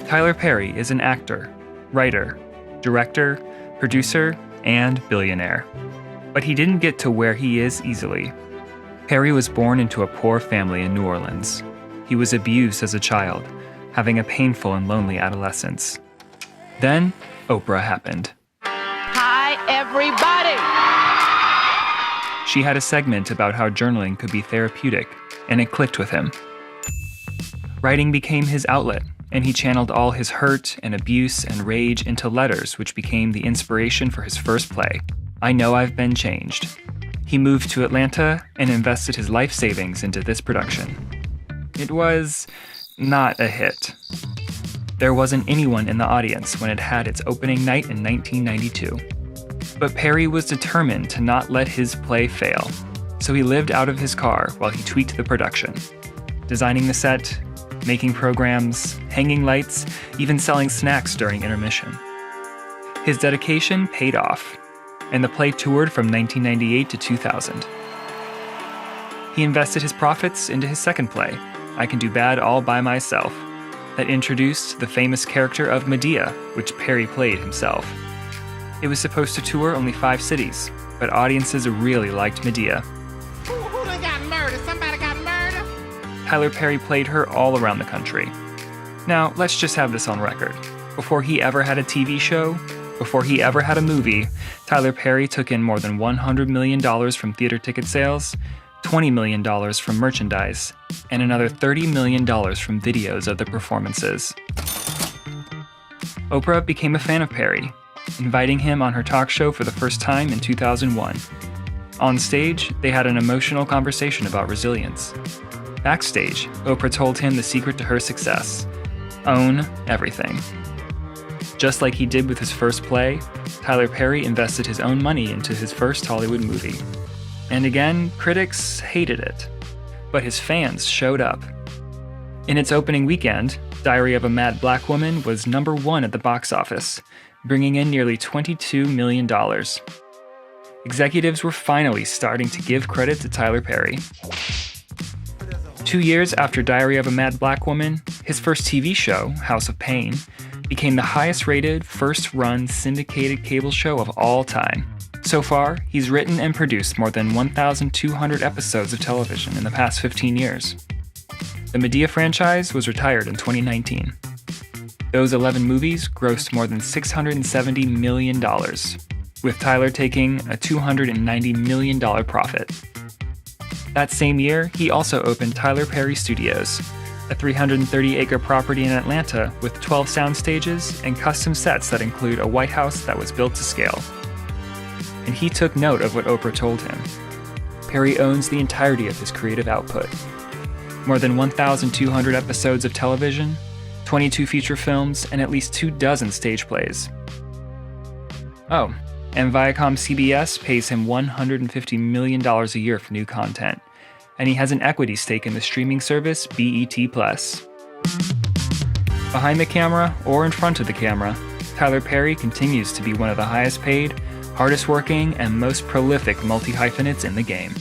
Tyler Perry is an actor, writer, director, producer, and billionaire. But he didn't get to where he is easily. Perry was born into a poor family in New Orleans. He was abused as a child, having a painful and lonely adolescence. Then, Oprah happened. Hi, everybody! She had a segment about how journaling could be therapeutic, and it clicked with him. Writing became his outlet, and he channeled all his hurt and abuse and rage into letters, which became the inspiration for his first play, I Know I've Been Changed. He moved to Atlanta and invested his life savings into this production. It was not a hit. There wasn't anyone in the audience when it had its opening night in 1992. But Perry was determined to not let his play fail, so he lived out of his car while he tweaked the production, designing the set, making programs, hanging lights, even selling snacks during intermission. His dedication paid off, and the play toured from 1998 to 2000. He invested his profits into his second play, I Can Do Bad All By Myself, that introduced the famous character of Medea, which Perry played himself. It was supposed to tour only 5 cities, but audiences really liked Medea. Who done got murdered? Somebody got murdered? Tyler Perry played her all around the country. Now, let's just have this on record. Before he ever had a TV show, before he ever had a movie, Tyler Perry took in more than $100 million from theater ticket sales, $20 million from merchandise, and another $30 million from videos of the performances. Oprah became a fan of Perry, inviting him on her talk show for the first time in 2001. On stage, they had an emotional conversation about resilience. Backstage, Oprah told him the secret to her success: own everything. Just like he did with his first play, Tyler Perry invested his own money into his first Hollywood movie. And again, critics hated it. But his fans showed up. In its opening weekend, Diary of a Mad Black Woman was #1 at the box office, bringing in nearly $22 million. Executives were finally starting to give credit to Tyler Perry. 2 years after Diary of a Mad Black Woman, his first TV show, House of Pain, became the highest-rated, first-run syndicated cable show of all time. So far, he's written and produced more than 1,200 episodes of television in the past 15 years. The Medea franchise was retired in 2019. Those 11 movies grossed more than $670 million, with Tyler taking a $290 million profit. That same year, he also opened Tyler Perry Studios, a 330-acre property in Atlanta with 12 sound stages and custom sets that include a White House that was built to scale. And he took note of what Oprah told him. Perry owns the entirety of his creative output. More than 1,200 episodes of television, 22 feature films, and at least 24 stage plays. Oh, and Viacom CBS pays him $150 million a year for new content, and he has an equity stake in the streaming service BET+. Behind the camera, or in front of the camera, Tyler Perry continues to be one of the highest paid, hardest working, and most prolific multi-hyphenates in the game.